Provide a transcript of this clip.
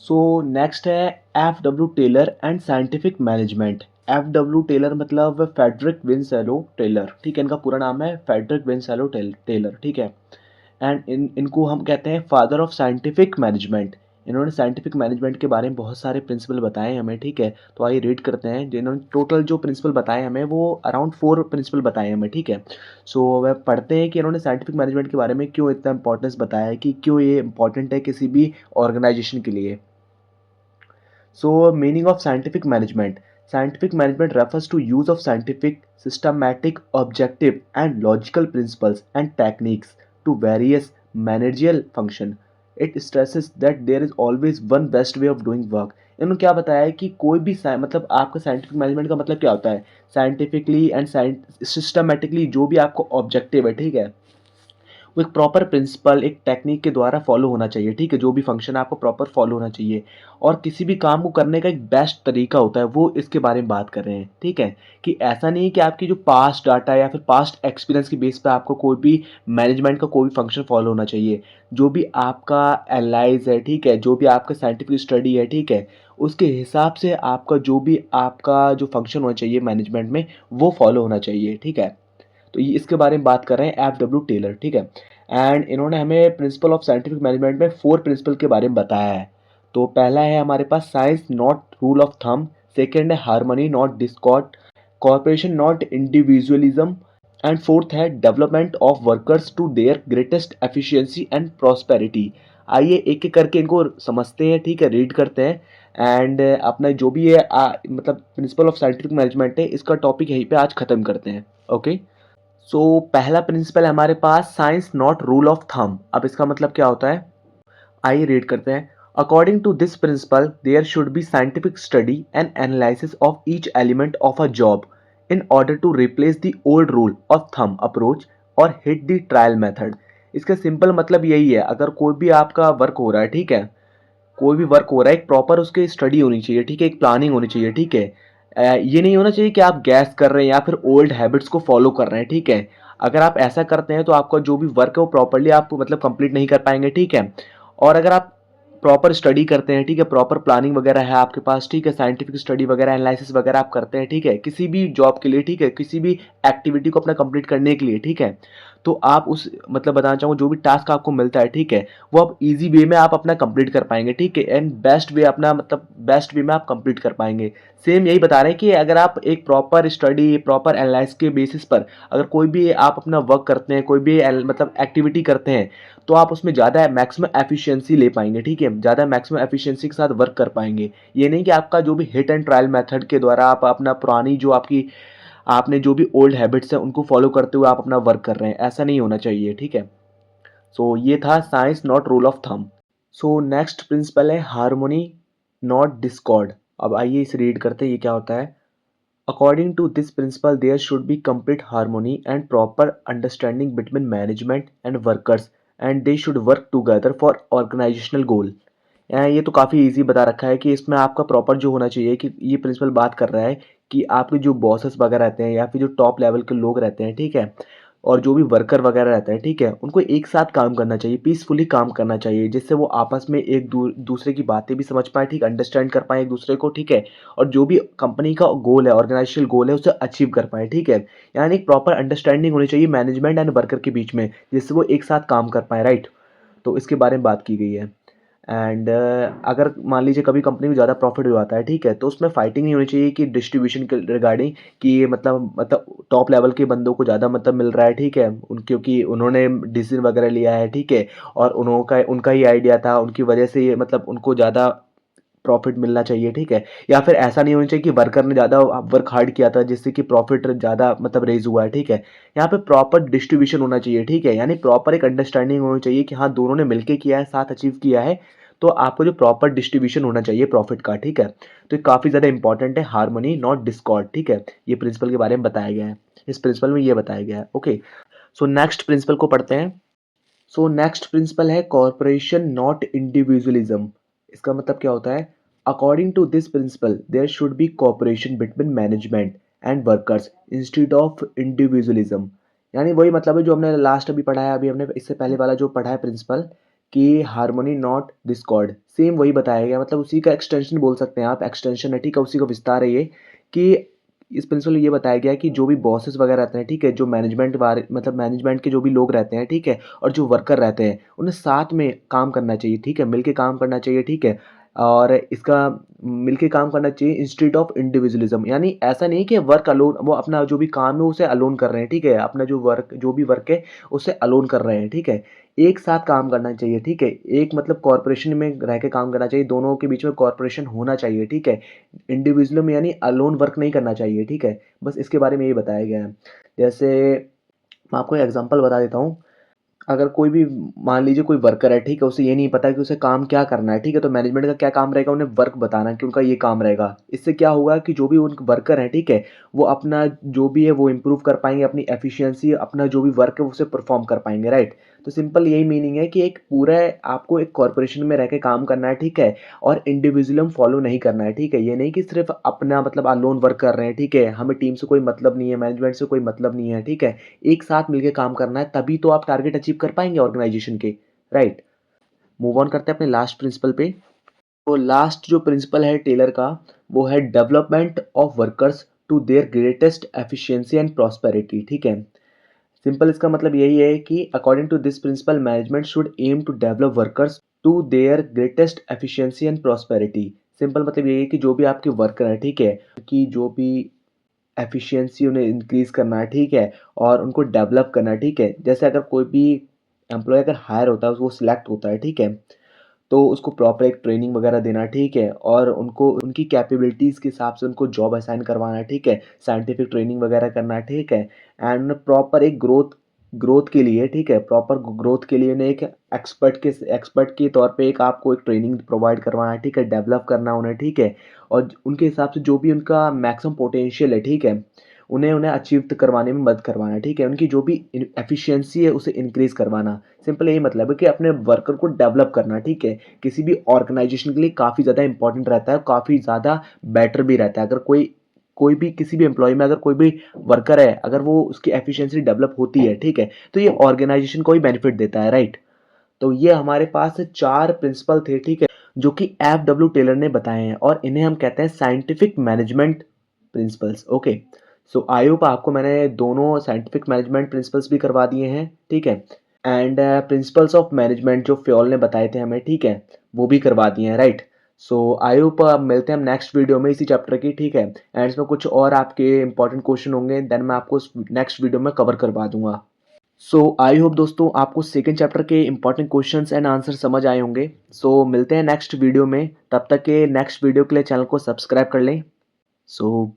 सो next है F W Taylor and scientific management. F W Taylor मतलब Frederick Winslow Taylor, ठीक है, इनका पूरा नाम है फेडरिक विंसेलो टेलर, ठीक है। एंड इनको हम कहते हैं फादर ऑफ साइंटिफिक मैनेजमेंट। इन्होंने साइंटिफिक मैनेजमेंट के बारे में बहुत सारे प्रिंसिपल बताए हमें, ठीक है। तो आइए रीड करते हैं। जिन्होंने टोटल जो प्रिंसिपल बताए हमें वो अराउंड 4 प्रिंसिपल बताए हमें, ठीक है। सो वह पढ़ते हैं कि इन्होंने साइंटिफिक मैनेजमेंट के बारे में क्यों इतना इंपॉर्टेंस बताया है, कि क्यों ये इंपॉर्टेंट है किसी भी ऑर्गेनाइजेशन के लिए। So, meaning of scientific management. Scientific management refers to use of scientific, systematic, objective, and logical principles and techniques to various managerial function. It stresses that there is always one best way of doing work. इन्होंने क्या बताया है कि कोई भी मतलब आपका scientific management का मतलब क्या होता है, साइंटिफिकली एंड सिस्टमेटिकली जो भी आपको ऑब्जेक्टिव है, ठीक है, वो एक प्रॉपर प्रिंसिपल, एक टेक्निक के द्वारा फॉलो होना चाहिए, ठीक है। जो भी फंक्शन है आपको प्रॉपर फॉलो होना चाहिए, और किसी भी काम को करने का एक बेस्ट तरीका होता है, वो इसके बारे में बात कर रहे हैं, ठीक है। कि ऐसा नहीं है कि आपकी जो पास्ट डाटा या फिर पास्ट एक्सपीरियंस की बेस पे आपको कोई भी मैनेजमेंट का कोई भी फंक्शन फॉलो होना चाहिए। जो भी आपका एनालाइज है, ठीक है, जो भी आपका साइंटिफिक स्टडी है, ठीक है, उसके हिसाब से आपका जो भी आपका जो फंक्शन होना चाहिए मैनेजमेंट में, वो फॉलो होना चाहिए, ठीक है। तो ये इसके बारे में बात कर रहे हैं एफ डब्ल्यू टेलर, ठीक है। एंड इन्होंने हमें प्रिंसिपल ऑफ साइंटिफिक मैनेजमेंट में 4 प्रिंसिपल के बारे में बताया है। तो पहला है हमारे पास science not rule of thumb, second है harmony not discord, corporation not individualism, and fourth है development of workers to their greatest efficiency and prosperity. आइए एक एक करके इनको समझते हैं, ठीक है, रीड करते हैं। एंड अपना जो भी है मतलब प्रिंसिपल ऑफ साइंटिफिक मैनेजमेंट है, इसका टॉपिक यहीं पे आज खत्म करते हैं, ओके। सो पहला प्रिंसिपल है हमारे पास science not rule of thumb. अब इसका मतलब क्या होता है, आइए रीड करते हैं। According to this principle there should be scientific study and analysis of each element of a job in order to replace the old rule of thumb approach और हिट द ट्रायल मेथड। इसका simple मतलब यही है, अगर कोई भी आपका work हो रहा है, ठीक है, कोई भी वर्क हो रहा है, एक प्रॉपर उसकी स्टडी होनी चाहिए, ठीक है, एक प्लानिंग होनी चाहिए, ठीक है। ये नहीं होना चाहिए कि आप गैस कर रहे हैं या फिर ओल्ड हैबिट्स को फॉलो कर रहे हैं, ठीक है। अगर आप ऐसा करते हैं तो आपका जो भी वर्क है वो प्रॉपरली आप मतलब कंप्लीट नहीं कर पाएंगे, ठीक है। और अगर आप प्रॉपर स्टडी करते हैं, ठीक है, प्रॉपर प्लानिंग वगैरह है आपके पास, ठीक है, साइंटिफिक स्टडी वगैरह एनालिसिस वगैरह आप करते हैं, ठीक है, किसी भी जॉब के लिए, ठीक है, किसी भी एक्टिविटी को अपना कंप्लीट करने के लिए, ठीक है, तो आप उस मतलब बताना चाहूँगा जो भी टास्क आपको मिलता है, ठीक है, वो आप इजी वे में आप अपना कंप्लीट कर पाएंगे, ठीक है, एंड बेस्ट वे अपना मतलब बेस्ट वे में आप कंप्लीट कर पाएंगे। सेम यही बता रहे हैं कि अगर आप एक प्रॉपर स्टडी प्रॉपर एनालिसिस के बेसिस पर अगर कोई भी आप अपना वर्क करते हैं, कोई भी मतलब एक्टिविटी करते हैं, तो आप उसमें ज़्यादा मैक्सिमम एफिशिएंसी ले पाएंगे, ठीक है, ज़्यादा मैक्सिमम एफिशिएंसी के साथ वर्क कर पाएंगे। ये नहीं कि आपका जो भी हिट एंड ट्रायल मेथड के द्वारा आप अपना पुरानी जो आपकी आपने जो भी ओल्ड हैबिट्स हैं उनको फॉलो करते हुए आप अपना वर्क कर रहे हैं, ऐसा नहीं होना चाहिए, ठीक है। सो ये था science not rule of thumb. So next principle है हार्मोनी नॉट डिस्कॉर्ड। अब आइए इसे रीड करते हैं, ये क्या होता है। According to this principle there should be complete harmony and proper understanding between management and workers and they should work together for organisational goal. ये तो काफ़ी इजी बता रखा है कि इसमें आपका प्रॉपर जो होना चाहिए, कि ये प्रिंसिपल बात कर रहा है कि आपके जो बॉसेस वगैरह रहते हैं या फिर जो टॉप लेवल के लोग रहते हैं, ठीक है, और जो भी वर्कर वगैरह रहते हैं, ठीक है, उनको एक साथ काम करना चाहिए, पीसफुली काम करना चाहिए, जिससे वो आपस में एक दूसरे की बातें भी समझ पाएँ, ठीक, अंडरस्टैंड कर पाएँ एक दूसरे को, ठीक है, और जो भी कंपनी का गोल है, ऑर्गेनाइजेशनल गोल है, उसे अचीव कर पाएँ, ठीक है। यानी एक प्रॉपर अंडरस्टैंडिंग होनी चाहिए मैनेजमेंट एंड वर्कर के बीच में, जिससे वो एक साथ काम कर पाएँ, राइट। तो इसके बारे में बात की गई है। एंड अगर मान लीजिए कभी कंपनी को ज़्यादा प्रॉफिट हो जाता है, ठीक है, तो उसमें फाइटिंग नहीं होनी चाहिए कि डिस्ट्रीब्यूशन के रिगार्डिंग, कि ये मतलब टॉप लेवल के बंदों को ज़्यादा मतलब मिल रहा है, ठीक है, उन क्योंकि उन्होंने डिसीजन वगैरह लिया है, ठीक है, और उनका उनका ही आइडिया था, उनकी वजह से ये मतलब उनको ज़्यादा प्रॉफिट मिलना चाहिए, ठीक है। या फिर ऐसा नहीं होना चाहिए कि वर्कर ने ज़्यादा वर्क हार्ड किया था जिससे कि प्रॉफिट ज़्यादा मतलब रेज हुआ है, ठीक है। यहाँ पे प्रॉपर डिस्ट्रीब्यूशन होना चाहिए, ठीक है, यानी प्रॉपर एक अंडरस्टैंडिंग होनी चाहिए कि हाँ दोनों ने मिलकर किया है, साथ अचीव किया है, तो आपको जो प्रॉपर डिस्ट्रीब्यूशन होना चाहिए प्रॉफिट का, ठीक है। तो ये काफ़ी ज़्यादा इंपॉर्टेंट है, हार्मनी नॉट डिस्कॉर्ड, ठीक है, ये प्रिंसिपल के बारे में बताया गया है, इस प्रिंसिपल में ये बताया गया है, ओके। सो नेक्स्ट प्रिंसिपल को पढ़ते हैं। सो नेक्स्ट प्रिंसिपल है कॉर्पोरेशन नॉट इंडिविजुअलिज्म। इसका मतलब क्या होता है, according to this principle there should be corporation between management and workers instead of individualism. यानी वही मतलब है जो हमने लास्ट अभी पढ़ा है, अभी हमने इससे पहले वाला जो पढ़ा है प्रिंसिपल, कि हार्मनी नॉट डिस्कॉर्ड, सेम वही बताया गया, मतलब उसी का एक्सटेंशन बोल सकते हैं आप, एक्सटेंशन है, ठीक है, उसी का विस्तार है ये, कि इस प्रिंसिपल में ये बताया गया है कि जो भी बॉसेस वगैरह रहते हैं, ठीक है, जो मैनेजमेंट वाले मतलब मैनेजमेंट के जो भी लोग रहते हैं, ठीक है, और जो वर्कर रहते हैं, उन्हें साथ में काम करना चाहिए, ठीक है, मिलके काम करना चाहिए, ठीक है, और इसका मिलके काम करना चाहिए इंस्टेड ऑफ इंडिविजुअलिज्म, यानी ऐसा नहीं कि वर्क अलोन, वो अपना जो भी काम है उसे अलोन कर रहे हैं, ठीक है, अपना जो भी वर्क है उसे अलोन कर रहे हैं, ठीक है, एक साथ काम करना चाहिए, ठीक है, एक मतलब कॉर्पोरेशन में रह के काम करना चाहिए, दोनों के बीच में कॉर्पोरेशन होना चाहिए, ठीक है, इंडिविजुअल में यानी अलोन वर्क नहीं करना चाहिए, ठीक है, बस इसके बारे में यही बताया गया है। जैसे मैं आपको एक एग्जांपल बता देता हूँ, अगर कोई भी मान लीजिए कोई वर्कर है, ठीक है, उसे ये नहीं पता कि उसे काम क्या करना है, ठीक है, तो मैनेजमेंट का क्या काम रहेगा, उन्हें वर्क बताना कि उनका ये काम रहेगा। इससे क्या होगा कि जो भी उन वर्कर हैं, ठीक है, वो अपना जो भी है वो इम्प्रूव कर पाएँगे, अपनी एफिशिएंसी, अपना जो भी वर्क है, वो उसे परफ़ॉर्म कर पाएँगे, राइट? तो सिंपल यही मीनिंग है कि एक पूरा आपको एक कॉर्पोरेशन में रह के काम करना है, ठीक है, और इंडिविजुअलिज़्म फॉलो नहीं करना है, ठीक है? ये नहीं कि सिर्फ़ अपना मतलब अलोन वर्क कर रहे हैं, ठीक है? हमें टीम से कोई मतलब नहीं है, मैनेजमेंट से कोई मतलब नहीं है, ठीक है? एक साथ मिलके काम करना है, तभी तो आप टारगेट अचीव कर पाएँगे ऑर्गेनाइज़ेशन के, राइट? मूव ऑन करते हैं अपने लास्ट प्रिंसिपल पे। तो लास्ट जो प्रिंसिपल है टेलर का, वो है development of workers to their greatest efficiency and prosperity, ठीक है? सिंपल इसका मतलब यही है कि according to this principle management should aim to develop workers to their greatest efficiency and prosperity. Simple मतलब यही है कि जो भी आपके वर्कर हैं, ठीक है, कि जो भी एफिशिएंसी उन्हें इंक्रीज़ करना है, ठीक है? और उनको डेवलप करना है, ठीक है? जैसे अगर कोई भी एम्प्लॉयी अगर हायर होता है, वो सिलेक्ट होता है, ठीक है? तो उसको प्रॉपर एक ट्रेनिंग वगैरह देना, ठीक है? और उनको उनकी कैपेबिलिटीज़ के हिसाब से उनको जॉब असाइन करवाना, ठीक है? साइंटिफिक ट्रेनिंग वगैरह करना, ठीक है? एंड प्रॉपर एक ग्रोथ ग्रोथ के लिए, ठीक है? प्रॉपर ग्रोथ के लिए उन्हें एक एक्सपर्ट के तौर पे एक आपको एक ट्रेनिंग प्रोवाइड करवाना है, ठीक है? डेवलप करना उन्हें, ठीक है? और उनके हिसाब से जो भी उनका मैक्सिमम पोटेंशियल है, ठीक है? उन्हें उन्हें अचीव करवाने में मदद करवाना, ठीक है? उनकी जो भी एफिशिएंसी है उसे इंक्रीज़ करवाना। सिंपल यही मतलब है कि अपने वर्कर को डेवलप करना, ठीक है? किसी भी ऑर्गेनाइज़ेशन के लिए काफ़ी ज़्यादा इम्पोर्टेंट रहता है, काफ़ी ज़्यादा बेटर भी रहता है। अगर कोई भी किसी भी एम्प्लॉयी में अगर कोई भी वर्कर है, अगर वो उसकी एफिशिएंसी डेवलप होती है, ठीक है? तो ये ऑर्गेनाइज़ेशन को ही बेनिफिट देता है, राइट? तो ये हमारे पास 4 प्रिंसिपल थे, ठीक है? जो कि एफडब्ल्यू टेलर ने बताए हैं और इन्हें हम कहते हैं scientific management principles, okay. So I hope आपको मैंने दोनों साइंटिफिक मैनेजमेंट प्रिंसिपल्स भी करवा दिए हैं, ठीक है? एंड प्रिंसिपल्स ऑफ मैनेजमेंट जो फ्योल ने बताए थे हमें, ठीक है, वो भी करवा दिए हैं, राइट? सो आई होप मिलते हैं हम नेक्स्ट वीडियो में इसी चैप्टर की, ठीक है? एंड इसमें कुछ और आपके इंपॉर्टेंट क्वेश्चन होंगे, देन मैं आपको नेक्स्ट वीडियो में कवर करवा दूंगा। सो आई होप दोस्तों आपको सेकेंड चैप्टर के इंपॉर्टेंट क्वेश्चंस एंड आंसर समझ आए होंगे। सो मिलते हैं नेक्स्ट वीडियो में, तब तक के नेक्स्ट वीडियो के लिए चैनल को सब्सक्राइब कर लें। सो